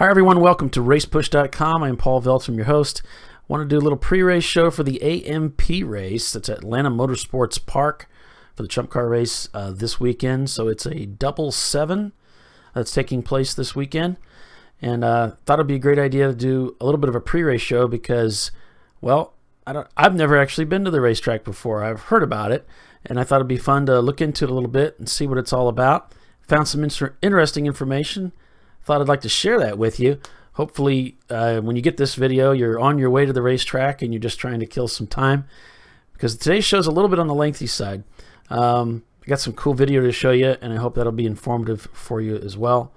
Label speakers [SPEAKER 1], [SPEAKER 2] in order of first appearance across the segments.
[SPEAKER 1] Hi everyone, welcome to racepush.com. I'm Paul Veltman, your host. I want to do a little pre-race show for the AMP race that's at Atlanta Motorsports Park for the Chump Car race this weekend. So it's a double seven that's taking place this weekend. And thought it'd be a great idea to do a little bit of a pre-race show because, well, I've never actually been to the racetrack before. I've heard about it, and I thought it'd be fun to look into it a little bit and see what it's all about. Found some interesting information. Thought I'd like to share that with you. Hopefully, when you get this video, you're on your way to the racetrack and you're just trying to kill some time, because today's show's a little bit on the lengthy side. I got some cool video to show you, and I hope that'll be informative for you as well.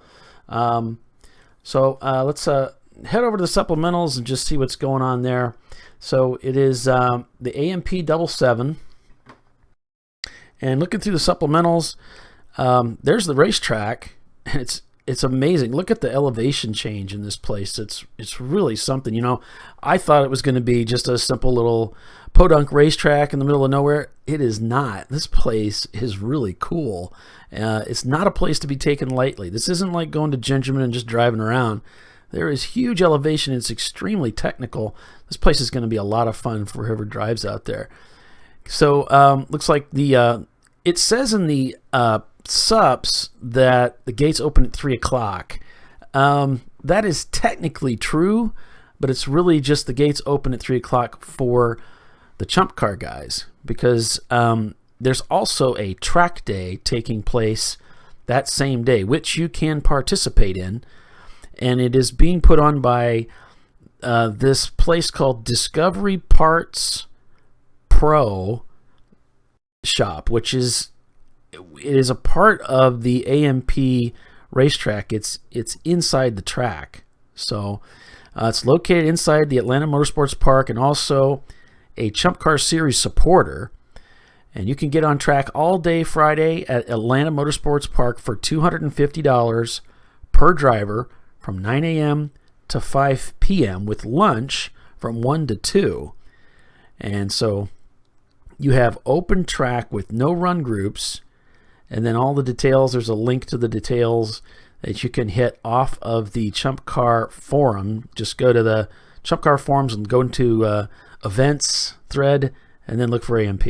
[SPEAKER 1] So let's head over to the supplementals and just see what's going on there. So it is the AMP 77, and looking through the supplementals, there's the racetrack, and it's amazing. Look at the elevation change in this place. It's really something. You know, I thought it was going to be just a simple little podunk racetrack in the middle of nowhere. It is not. This place is really cool. It's not a place to be taken lightly. This isn't like going to Gingerman and just driving around. There is huge elevation. It's extremely technical. This place is going to be a lot of fun for whoever drives out there. So looks like it says in the subs that the gates open at 3 o'clock. That is technically true, but it's really just the gates open at 3 o'clock for the Chump Car guys, because there's also a track day taking place that same day, which you can participate in, and it is being put on by this place called Discovery Parts Pro Shop, which is a part of the AMP racetrack. It's inside the track. So it's located inside the Atlanta Motorsports Park and also a Chump Car Series supporter. And you can get on track all day Friday at Atlanta Motorsports Park for $250 per driver from 9 a.m. to 5 p.m. with lunch from 1 to 2. And so you have open track with no run groups. And then all the details, there's a link to the details that you can hit off of the Chump Car forum. Just go to the Chump Car forums and go into events thread and then look for AMP.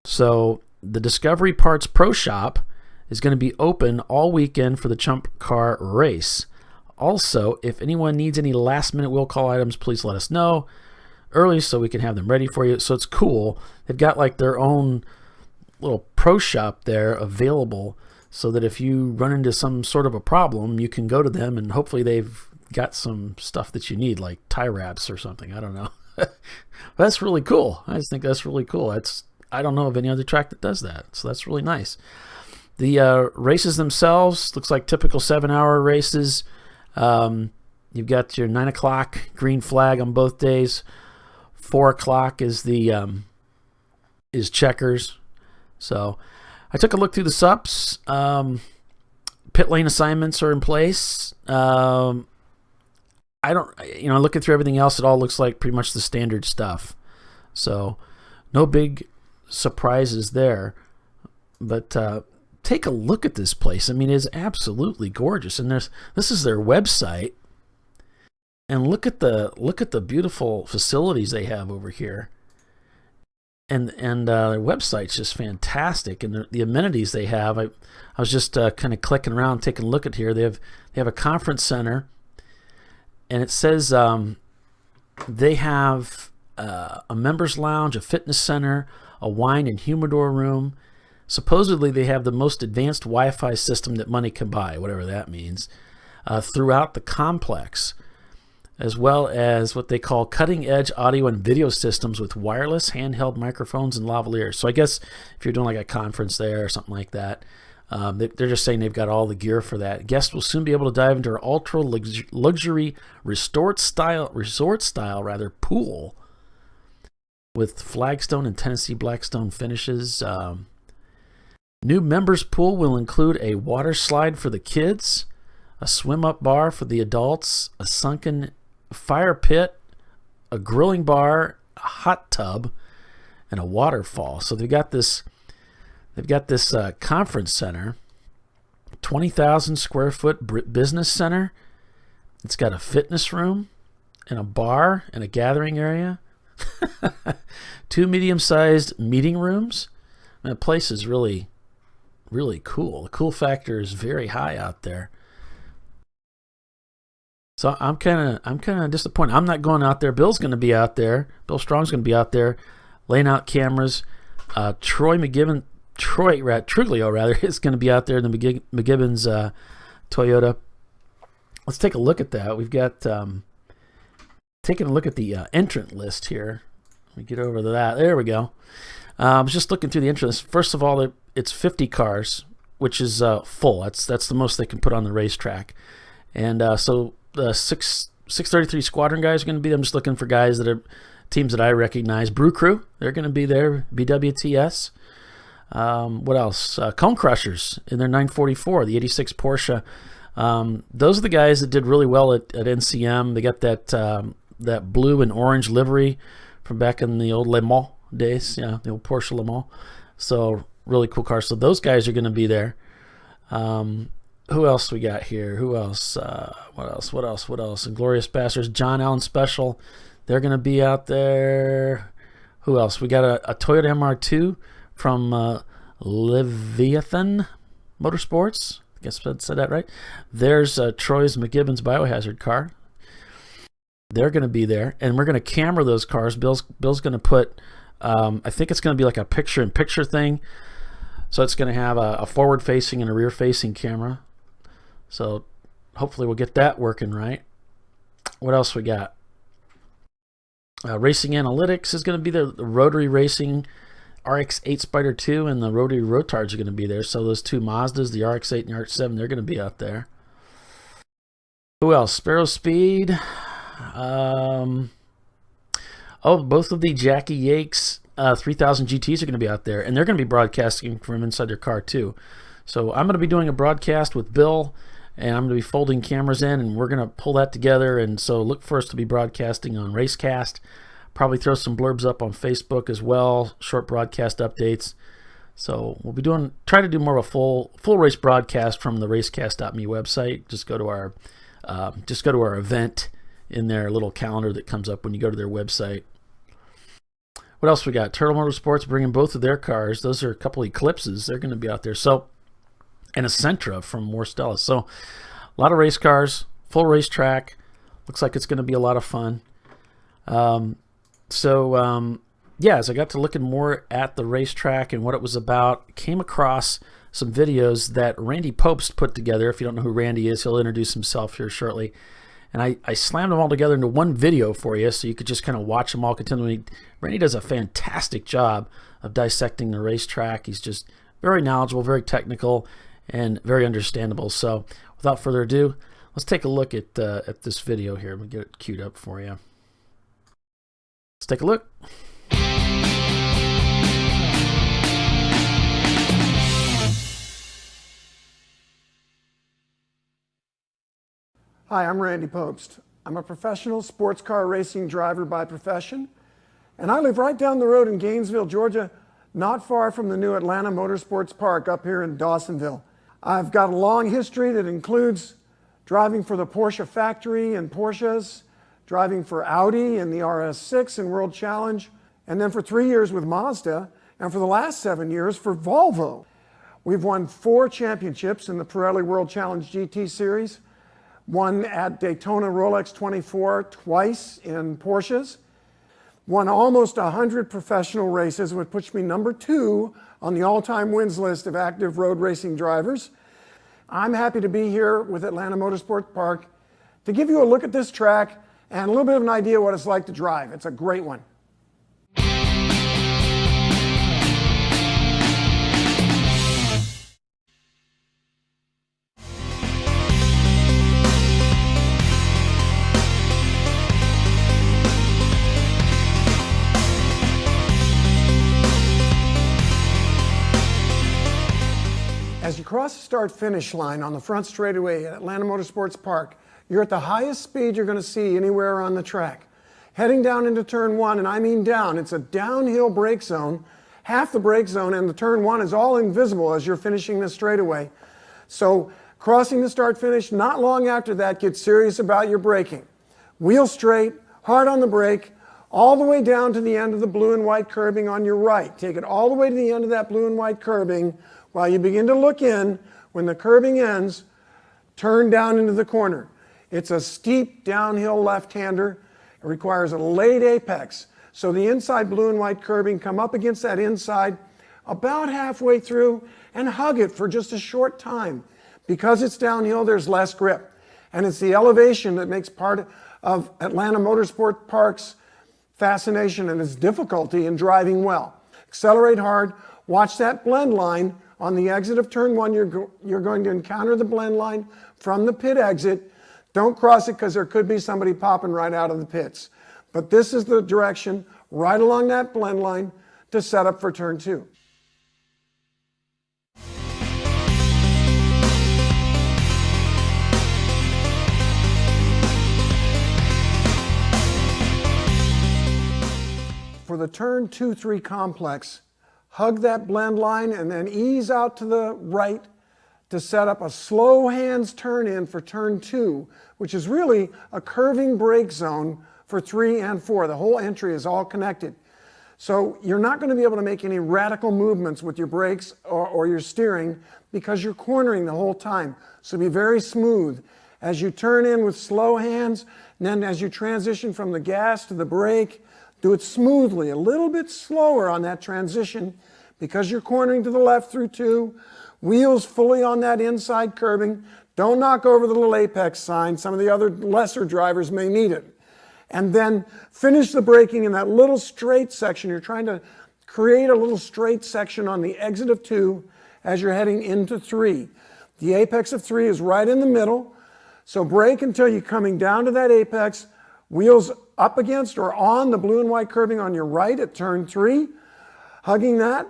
[SPEAKER 1] So the Discovery Parts Pro Shop is going to be open all weekend for the Chump Car race. Also, if anyone needs any last minute will call items, please let us know early so we can have them ready for you. So it's cool. They've got like their own little pro shop there available, so that if you run into some sort of a problem, you can go to them and hopefully they've got some stuff that you need, like tie wraps or something. I don't know. That's really cool. I just think that's really cool. I don't know of any other track that does that, so that's really nice. The races themselves looks like typical 7-hour races. You've got your 9 o'clock green flag on both days. 4 o'clock is the is checkers. So I took a look through the subs. Pit lane assignments are in place. Looking through everything else, it all looks like pretty much the standard stuff. So no big surprises there. But take a look at this place. I mean, it's absolutely gorgeous. And this is their website. And look at the beautiful facilities they have over here. And their website's just fantastic, and the amenities they have. I was just kind of clicking around, taking a look at here. They have a conference center, and it says they have a members lounge, a fitness center, a wine and humidor room. Supposedly they have the most advanced Wi-Fi system that money can buy, whatever that means, throughout the complex, as well as what they call cutting-edge audio and video systems with wireless handheld microphones and lavaliers. So I guess if you're doing like a conference there or something like that, they're just saying they've got all the gear for that. Guests will soon be able to dive into our ultra-luxury resort style pool with flagstone and Tennessee Blackstone finishes. New members pool will include a water slide for the kids, a swim-up bar for the adults, a sunken fire pit, a grilling bar, a hot tub, and a waterfall. So they've got this conference center, 20,000 square foot business center, It's got a fitness room and a bar and a gathering area. 2 medium-sized meeting rooms. And the place is really, really cool. The cool factor is very high out there. So I'm kind of disappointed. I'm not going out there. Bill's going to be out there. Bill Strong's going to be out there, laying out cameras. Truglio is going to be out there in the McGibbon's Toyota. Let's take a look at that. We've got taking a look at the entrant list here. Let me get over to that. There we go. I was just looking through the entrant list. First of all, it's 50 cars, which is full. That's the most they can put on the racetrack. And so the 633 Squadron guys are going to be. I'm just looking for guys that are teams that I recognize. Brew Crew, they're going to be there. BWTS. What else? Cone Crushers in their 944, the 86 Porsche. Those are the guys that did really well at NCM. They got that blue and orange livery from back in the old Le Mans days. Yeah, the old Porsche Le Mans. So really cool cars. So those guys are going to be there. Who else we got here? Who else? What else? Inglorious Bastards, John Allen Special. They're going to be out there. Who else? We got a Toyota MR2 from Leviathan Motorsports. I guess I said that right. There's Troy's McGibbon's Biohazard car. They're going to be there, and we're going to camera those cars. Bill's going to put, I think it's going to be like a picture-in-picture thing. So it's going to have a forward-facing and a rear-facing camera. So hopefully we'll get that working right. What else we got? Racing Analytics is going to be there. The Rotary Racing RX-8 Spider 2 and the Rotary Rotards are going to be there. So those two Mazdas, the RX-8 and the RX-7, they're going to be out there. Who else? Sparrow Speed. Both of the Jackie Yakes 3000 GTs are going to be out there, and they're going to be broadcasting from inside their car too. So I'm going to be doing a broadcast with Bill, and I'm going to be folding cameras in, and we're going to pull that together. And so look for us to be broadcasting on Racecast. Probably throw some blurbs up on Facebook as well, short broadcast updates. So we'll be try to do more of a full race broadcast from the Racecast.me website. Just go to our event in their little calendar that comes up when you go to their website. What else we got? Turtle Motorsports bringing both of their cars. Those are a couple Eclipses. They're going to be out there. So, and a Sentra from Morstella. So, a lot of race cars, full racetrack. Looks like it's going to be a lot of fun. As I got to looking more at the racetrack and what it was about, came across some videos that Randy Pobst put together. If you don't know who Randy is, he'll introduce himself here shortly. And I slammed them all together into one video for you so you could just kind of watch them all continually. Randy does a fantastic job of dissecting the racetrack. He's just very knowledgeable, very technical, and very understandable. So without further ado, let's take a look at this video here. Let me get it queued up for you. Let's take a look.
[SPEAKER 2] Hi, I'm Randy Pobst. I'm a professional sports car racing driver by profession, and I live right down the road in Gainesville, Georgia, not far from the new Atlanta Motorsports Park up here in Dawsonville. I've got a long history that includes driving for the Porsche factory and Porsches, driving for Audi in the RS6 and World Challenge, and then for 3 years with Mazda, and for the last 7 years for Volvo. We've won 4 championships in the Pirelli World Challenge GT Series, won at Daytona Rolex 24 twice in Porsches, won almost 100 professional races, which puts me number 2 on the all-time wins list of active road racing drivers. I'm happy to be here with Atlanta Motorsports Park to give you a look at this track and a little bit of an idea what it's like to drive. It's a great one. As you cross the start-finish line on the front straightaway at Atlanta Motorsports Park, you're at the highest speed you're going to see anywhere on the track. Heading down into turn 1, and I mean down, it's a downhill brake zone. Half the brake zone and the turn 1 is all invisible as you're finishing this straightaway. So Crossing the start finish, not long after that, get serious about your braking. Wheel straight, hard on the brake, all the way down to the end of the blue and white curbing on your right. Take it all the way to the end of that blue and white curbing. While you begin to look in, when the curbing ends, turn down into the corner. It's a steep downhill left-hander. It requires a late apex. So the inside blue and white curbing, come up against that inside about halfway through and hug it for just a short time. Because it's downhill, there's less grip. And it's the elevation that makes part of Atlanta Motorsport Park's fascination and its difficulty in driving well. Accelerate hard. Watch that blend line. On the exit of turn 1, you're going to encounter the blend line from the pit exit. Don't cross it because there could be somebody popping right out of the pits. But this is the direction right along that blend line to set up for turn 2. For the turn 2-3 complex, hug that blend line and then ease out to the right to set up a slow hands turn in for turn 2, which is really a curving brake zone for 3 and 4. The whole entry is all connected. So you're not going to be able to make any radical movements with your brakes or your steering because you're cornering the whole time. So be very smooth as you turn in with slow hands, and then as you transition from the gas to the brake, do it smoothly, a little bit slower on that transition because you're cornering to the left through 2. Wheels fully on that inside curbing. Don't knock over the little apex sign. Some of the other lesser drivers may need it. And then finish the braking in that little straight section. You're trying to create a little straight section on the exit of 2 as you're heading into 3. The apex of 3 is right in the middle. So brake until you're coming down to that apex. Wheels up against or on the blue and white curbing on your right at turn 3, hugging that.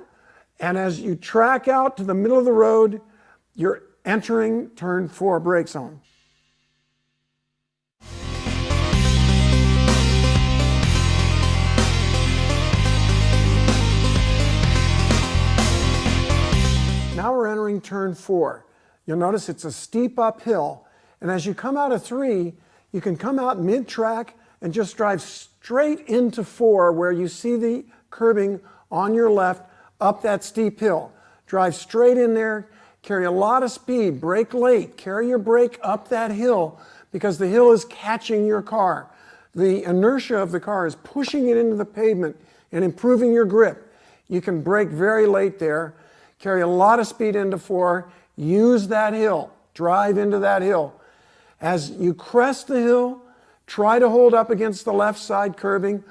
[SPEAKER 2] And as you track out to the middle of the road, you're entering turn 4 brake zone. Now we're entering turn 4. You'll notice it's a steep uphill. And as you come out of 3, you can come out mid-track and just drive straight into 4 where you see the curbing on your left up that steep hill. Drive straight in there, carry a lot of speed, brake late, carry your brake up that hill because the hill is catching your car. The inertia of the car is pushing it into the pavement and improving your grip. You can brake very late there, carry a lot of speed into 4, use that hill, drive into that hill. As you crest the hill, try to hold up against the left side curbing.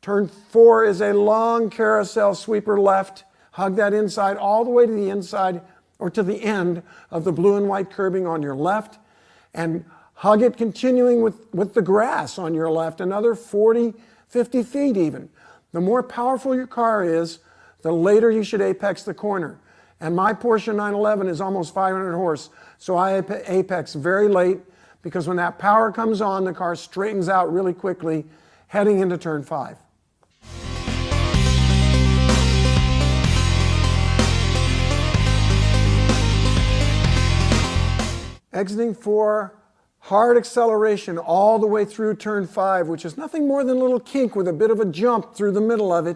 [SPEAKER 2] Turn 4 is a long carousel sweeper left. Hug that inside all the way to the inside or to the end of the blue and white curbing on your left. And hug it continuing with the grass on your left, another 40, 50 feet even. The more powerful your car is, the later you should apex the corner. And my Porsche 911 is almost 500 horse, so I apex very late because when that power comes on, the car straightens out really quickly, heading into turn 5. Exiting 4, hard acceleration all the way through turn 5, which is nothing more than a little kink with a bit of a jump through the middle of it.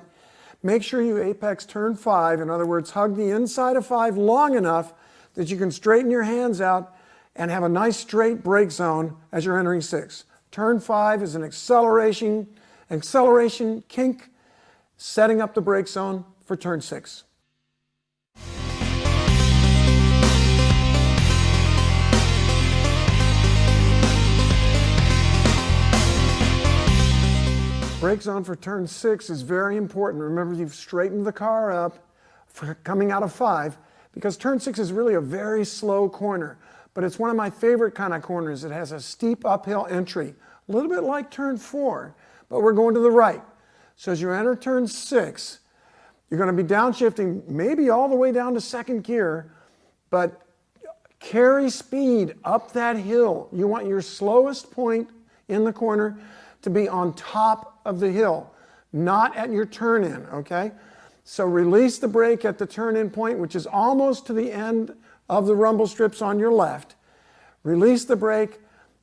[SPEAKER 2] Make sure you apex turn 5. In other words, hug the inside of 5 long enough that you can straighten your hands out and have a nice straight brake zone as you're entering 6. Turn 5 is an acceleration kink, setting up the brake zone for turn 6. Brake zone for turn 6 is very important. Remember, you've straightened the car up for coming out of 5 because turn 6 is really a very slow corner. But it's one of my favorite kind of corners. It has a steep uphill entry, a little bit like turn 4, but we're going to the right. So as you enter turn 6, you're going to be downshifting maybe all the way down to 2nd gear, but carry speed up that hill. You want your slowest point in the corner to be on top of the hill, not at your turn-in, okay? So release the brake at the turn-in point, which is almost to the end of the rumble strips on your left. release the brake,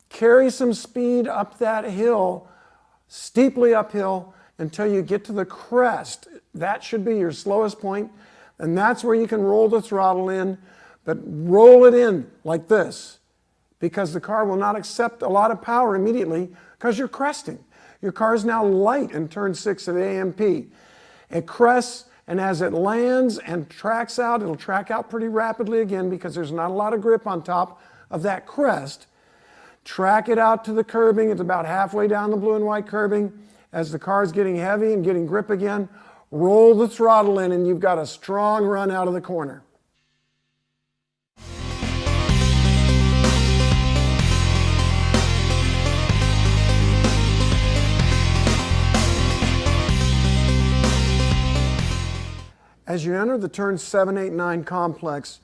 [SPEAKER 2] carry some speed up that hill, steeply uphill, until you get to the crest. That should be your slowest point, and that's where you can roll the throttle in, but roll it in like this, because the car will not accept a lot of power immediately because you're cresting. Your car is now light in turn 6 at AMP. It crests, and as it lands and tracks out, it'll track out pretty rapidly again because there's not a lot of grip on top of that crest. Track it out to the curbing. It's about halfway down the blue and white curbing. As the car is getting heavy and getting grip again, roll the throttle in and you've got a strong run out of the corner. As you enter the turn 7, 8, 9 complex,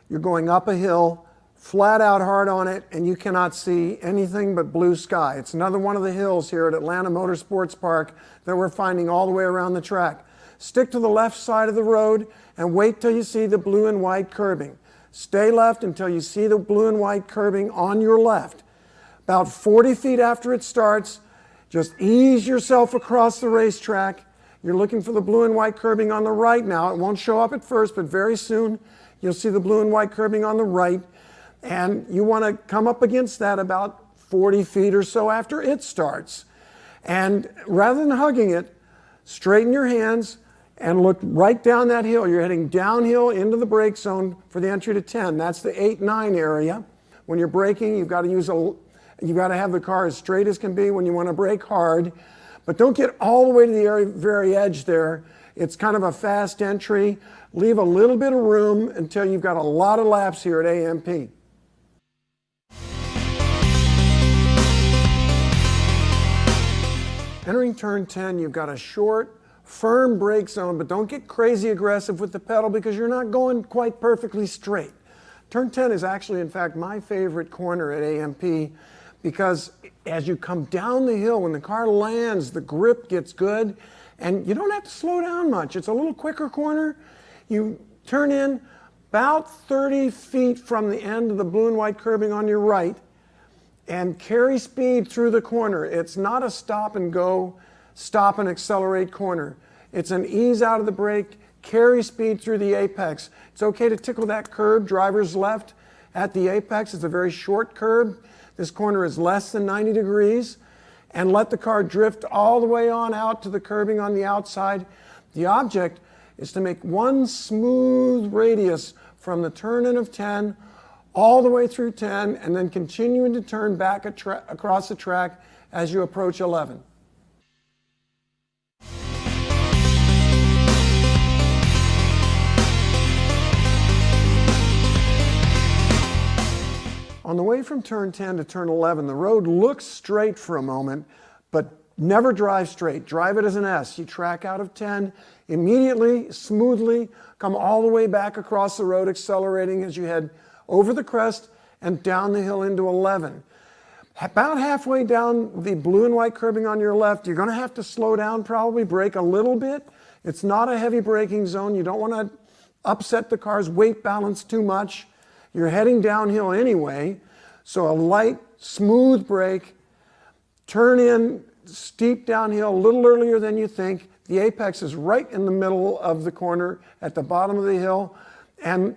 [SPEAKER 2] you're going up a hill, flat out hard on it, and you cannot see anything but blue sky. It's another one of the hills here at Atlanta Motorsports Park that we're finding all the way around the track. Stick to the left side of the road and wait till you see the blue and white curbing. Stay left until you see the blue and white curbing on your left. About 40 feet after it starts, just ease yourself across the racetrack. You're looking for the blue and white curbing on the right now. It won't show up at first, but very soon you'll see the blue and white curbing on the right. And you want to come up against that about 40 feet or so after it starts. And rather than hugging it, straighten your hands and look right down that hill. You're heading downhill into the brake zone for the entry to 10. That's the 8, 9 area. When you're braking, you've got to have the car as straight as can be when you want to brake hard. But don't get all the way to the very edge there. It's kind of a fast entry. Leave a little bit of room until you've got a lot of laps here at AMP. Entering turn 10, you've got a short, firm brake zone, but don't get crazy aggressive with the pedal because you're not going quite perfectly straight. Turn 10 is actually, in fact, my favorite corner at AMP because as you come down the hill, when the car lands, the grip gets good, and you don't have to slow down much. It's a little quicker corner. You turn in about 30 feet from the end of the blue and white curbing on your right, and carry speed through the corner. It's not a stop and go, stop and accelerate corner. It's an ease out of the brake, carry speed through the apex. It's okay to tickle that curb, driver's left at the apex. It's a very short curb. This corner is less than 90 degrees. And let the car drift all the way on out to the curbing on the outside. The object is to make one smooth radius from the turn-in of 10 all the way through 10, and then continuing to turn back across the track as you approach 11. On the way from turn 10 to turn 11, the road looks straight for a moment, but never drive straight. Drive it as an S. You track out of 10, immediately, smoothly, come all the way back across the road, accelerating as you head over the crest and down the hill into 11. About halfway down the blue and white curbing on your left, you're going to have to slow down, probably brake a little bit. It's not a heavy braking zone. You don't want to upset the car's weight balance too much. You're heading downhill anyway, so a light, smooth brake, turn in steep downhill a little earlier than you think. The apex is right in the middle of the corner at the bottom of the hill, and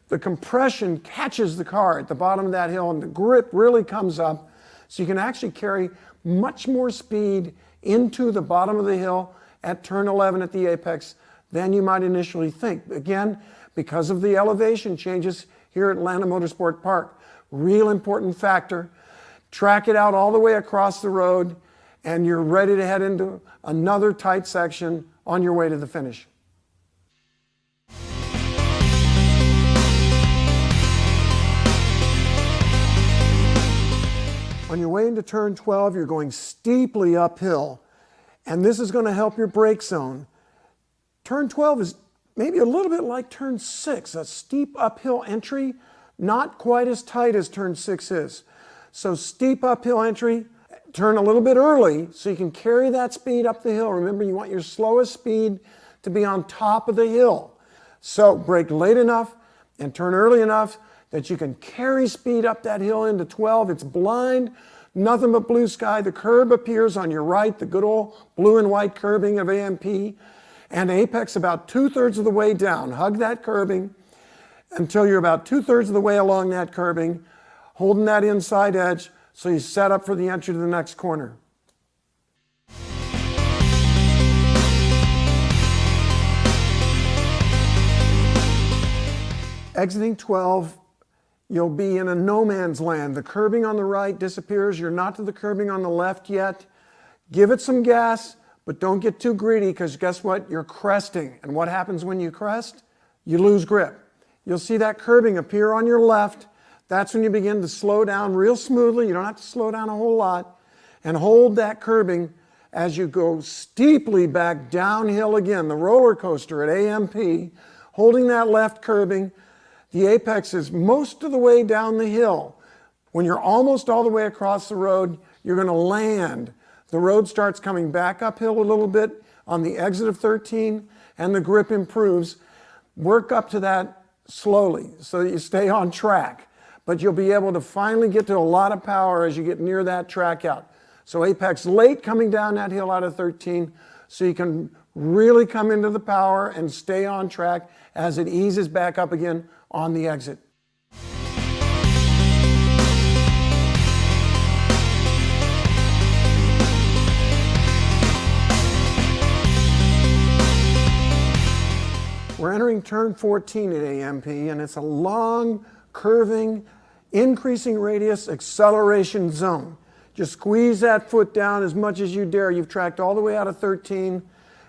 [SPEAKER 2] the compression catches the car at the bottom of that hill, and the grip really comes up, so you can actually carry much more speed into the bottom of the hill at turn 11 at the apex than you might initially think. Again, because of the elevation changes here at Atlanta Motorsport Park. Real important factor. Track it out all the way across the road, and you're ready to head into another tight section on your way to the finish. On your way into turn 12, you're going steeply uphill, and this is going to help your brake zone. Turn 12 is maybe a little bit like turn 6, a steep uphill entry, not quite as tight as turn 6 is. So steep uphill entry, turn a little bit early so you can carry that speed up the hill. Remember, you want your slowest speed to be on top of the hill. So brake late enough and turn early enough that you can carry speed up that hill into 12. It's blind, nothing but blue sky. The curb appears on your right, the good old blue and white curbing of AMP, and apex about 2/3 of the way down. Hug that curbing until you're about 2/3 of the way along that curbing, holding that inside edge so you set up for the entry to the next corner. Exiting 12, you'll be in a no man's land. The curbing on the right disappears. You're not to the curbing on the left yet. Give it some gas, but don't get too greedy, because guess what? You're cresting. And what happens when you crest? You lose grip. You'll see that curbing appear on your left. That's when you begin to slow down real smoothly. You don't have to slow down a whole lot. And hold that curbing as you go steeply back downhill again. The roller coaster at AMP, holding that left curbing. The apex is most of the way down the hill. When you're almost all the way across the road, you're going to land. The road starts coming back uphill a little bit on the exit of 13, and the grip improves. Work up to that slowly so that you stay on track. But you'll be able to finally get to a lot of power as you get near that track out. So apex late coming down that hill out of 13, so you can really come into the power and stay on track as it eases back up again on the exit. We're entering turn 14 at AMP, and it's a long, curving, increasing radius acceleration zone. Just squeeze that foot down as much as you dare. You've tracked all the way out of 13.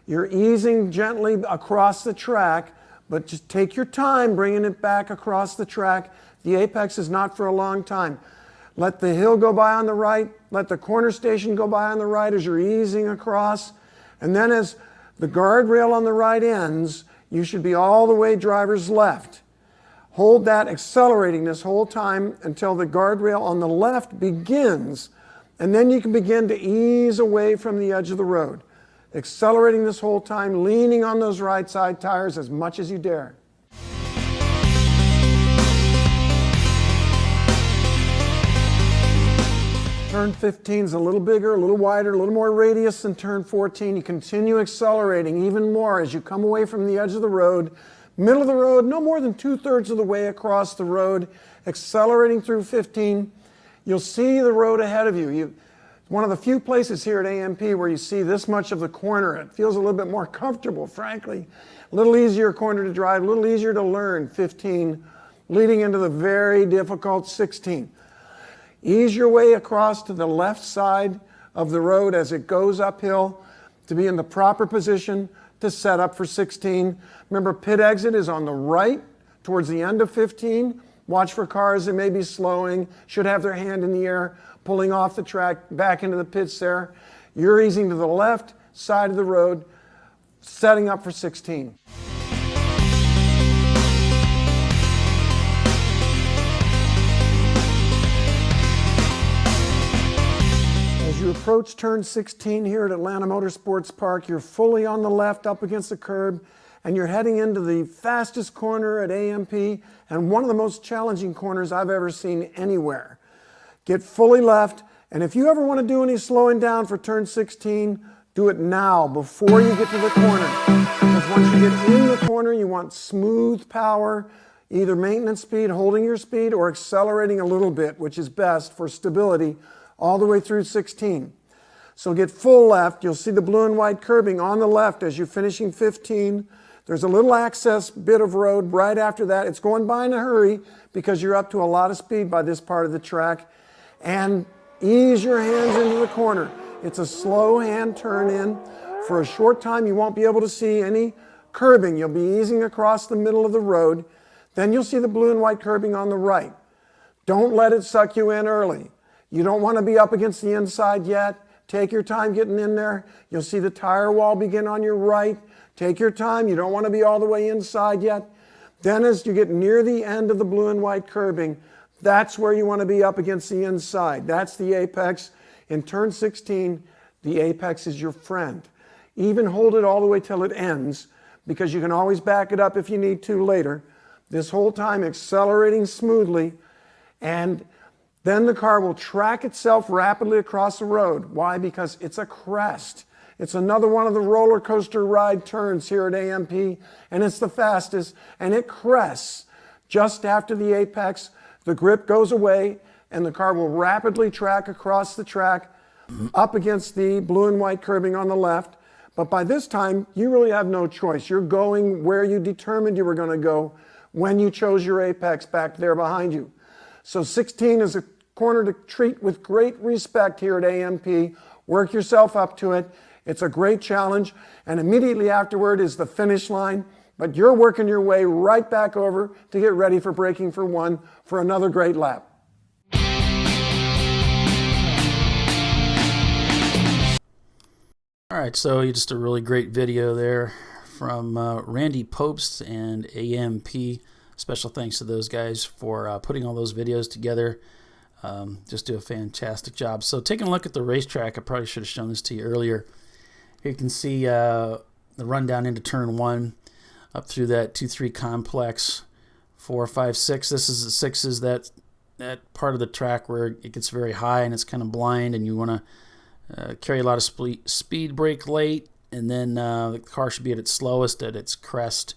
[SPEAKER 2] You're easing gently across the track, but just take your time bringing it back across the track. The apex is not for a long time. Let the hill go by on the right. Let the corner station go by on the right as you're easing across. And then as the guardrail on the right ends, you should be all the way driver's left. Hold that, accelerating this whole time until the guardrail on the left begins. And then you can begin to ease away from the edge of the road. Accelerating this whole time, leaning on those right side tires as much as you dare. Turn 15 is a little bigger, a little wider, a little more radius than turn 14. You continue accelerating even more as you come away from the edge of the road. Middle of the road, no more than 2/3 of the way across the road, accelerating through 15. You'll see the road ahead of you. One of the few places here at AMP where you see this much of the corner. It feels a little bit more comfortable, frankly. A little easier corner to drive, a little easier to learn, 15, leading into the very difficult 16. Ease your way across to the left side of the road as it goes uphill to be in the proper position to set up for 16. Remember, pit exit is on the right towards the end of 15. Watch for cars that may be slowing, should have their hand in the air, pulling off the track back into the pits there. You're easing to the left side of the road, setting up for 16. As you approach turn 16 here at Atlanta Motorsports Park, you're fully on the left up against the curb, and you're heading into the fastest corner at AMP and one of the most challenging corners I've ever seen anywhere. Get fully left, and if you ever want to do any slowing down for turn 16, do it now before you get to the corner. Because once you get in the corner, you want smooth power, either maintenance speed, holding your speed, or accelerating a little bit, which is best for stability all the way through 16. So get full left. You'll see the blue and white curbing on the left as you're finishing 15. There's a little access bit of road right after that. It's going by in a hurry because you're up to a lot of speed by this part of the track. And ease your hands into the corner. It's a slow hand turn in. For a short time, you won't be able to see any curbing. You'll be easing across the middle of the road. Then you'll see the blue and white curbing on the right. Don't let it suck you in early. You don't want to be up against the inside yet. Take your time getting in there. You'll see the tire wall begin on your right. Take your time. You don't want to be all the way inside yet. Then as you get near the end of the blue and white curbing, that's where you want to be up against the inside. That's the apex. In turn 16, the apex is your friend. Even hold it all the way till it ends, because you can always back it up if you need to later. this whole time accelerating smoothly, and then the car will track itself rapidly across the road. Why? Because it's a crest. It's another one of the roller coaster ride turns here at AMP, and it's the fastest, and it crests. Just after the apex, the grip goes away, and the car will rapidly track across the track up against the blue and white curbing on the left. But by this time, you really have no choice. You're going where you determined you were going to go when you chose your apex back there behind you. So 16 is a corner to treat with great respect here at AMP. Work yourself up to it. It's a great challenge, and immediately afterward is the finish line, but you're working your way right back over to get ready for braking for one for another great lap.
[SPEAKER 1] All right, so just a really great video there from Randy Pobst and AMP. Special thanks to those guys for putting all those videos together. Just do a fantastic job. So taking a look at the racetrack, I probably should have shown this to you earlier. Here you can see the rundown into turn 1 up through that 2-3 complex, 4, 5, 6. This is the 6 is that part of the track where it gets very high and it's kind of blind, and you want to carry a lot of speed brake late, and then the car should be at its slowest at its crest.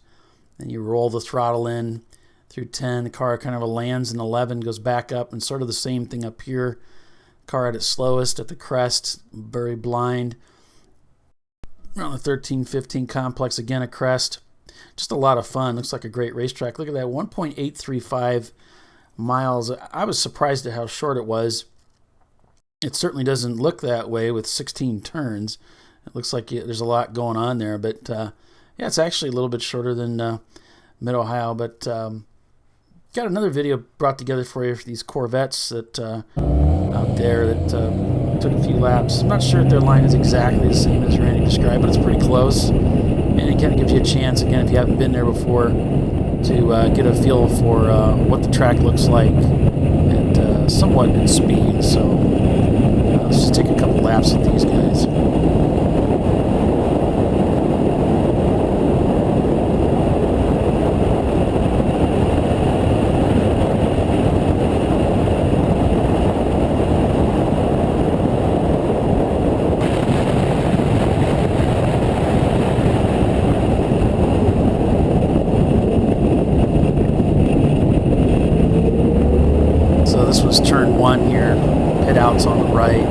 [SPEAKER 1] Then you roll the throttle in through 10. The car kind of lands in 11, goes back up, and sort of the same thing up here. Car at its slowest at the crest, very blind. Around the 13, 15 complex, again a crest. Just a lot of fun. Looks like a great racetrack. Look at that, 1.835 miles. I was surprised at how short it was. It certainly doesn't look that way with 16 turns. It looks like there's a lot going on there, but yeah, it's actually a little bit shorter than Mid-Ohio. But got another video brought together for you for these Corvettes that out there that took a few laps. I'm not sure if their line is exactly the same as Randy described, but it's pretty close. And it kind of gives you a chance, again, if you haven't been there before, to get a feel for what the track looks like at somewhat good speed. So let's just take a couple laps with these guys. So this was turn 1 here, pit outs on the right.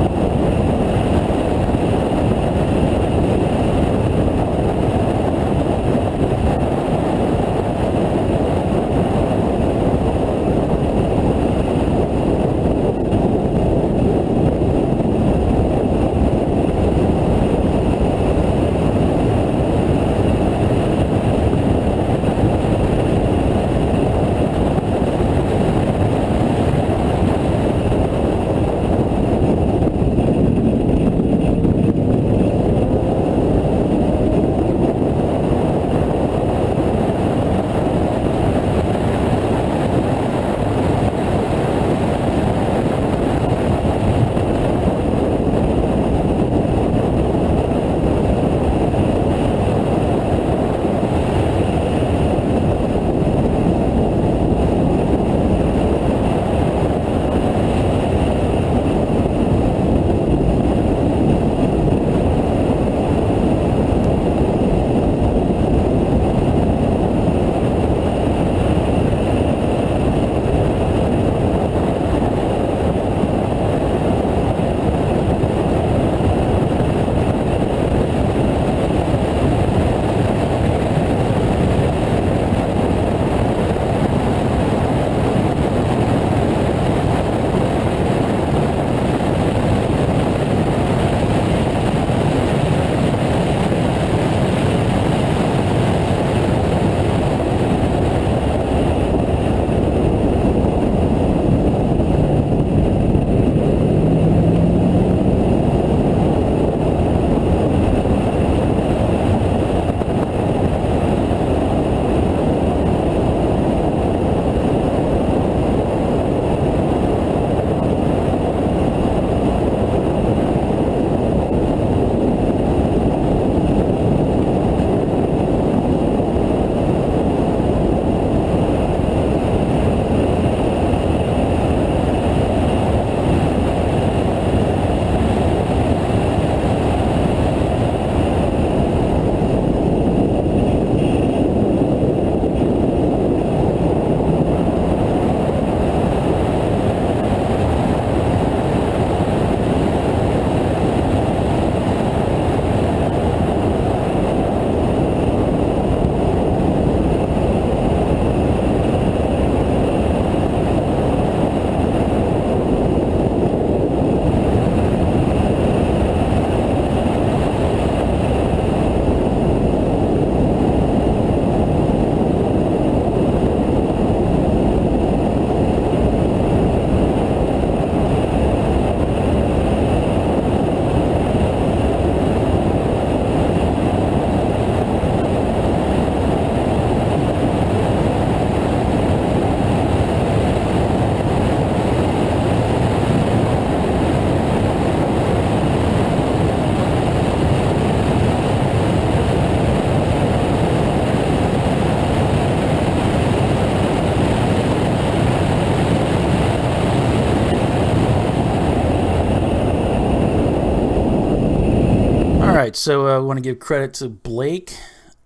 [SPEAKER 1] So I want to give credit to Blake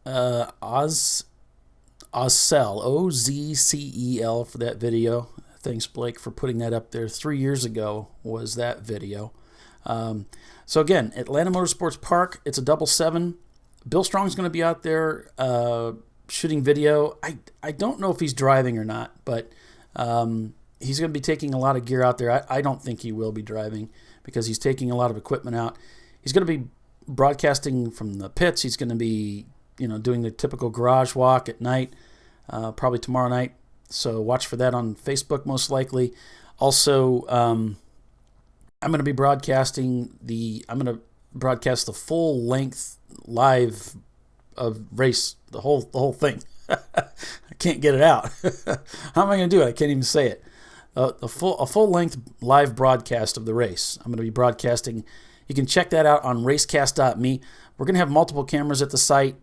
[SPEAKER 1] Ozcel, Ozzcel, for that video. Thanks, Blake, for putting that up there. 3 years ago was that video. So again, Atlanta Motorsports Park, it's a 7-7. Bill Strong's going to be out there shooting video. I don't know if he's driving or not, but he's going to be taking a lot of gear out there. I don't think he will be driving because he's taking a lot of equipment out. He's going to be broadcasting from the pits. He's going to be, doing the typical garage walk at night, probably tomorrow night. So watch for that on Facebook most likely. Also, I'm going to be broadcasting I'm going to broadcast the full length live of race, the whole thing. I can't get it out. How am I going to do it? I can't even say it. A full length live broadcast of the race. I'm going to be broadcasting. You can check that out on racecast.me. We're going to have multiple cameras at the site.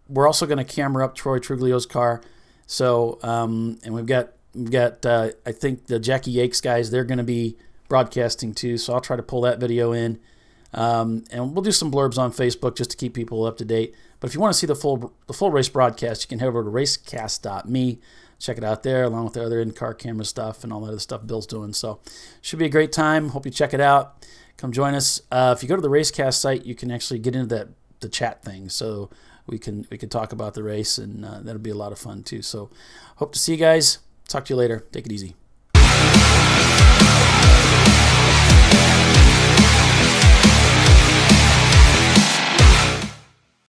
[SPEAKER 1] We're also going to camera up Troy Truglio's car. So, and we've got I think the Jackie Yakes guys, they're going to be broadcasting too. So I'll try to pull that video in. And we'll do some blurbs on Facebook just to keep people up to date. But if you want to see the full race broadcast, you can head over to racecast.me. Check it out there, along with the other in-car camera stuff and all that other stuff Bill's doing. So should be a great time. Hope you check it out. Come join us. If you go to the Racecast site, you can actually get into the chat thing. So we can talk about the race, and that'll be a lot of fun too. So hope to see you guys. Talk to you later. Take it easy.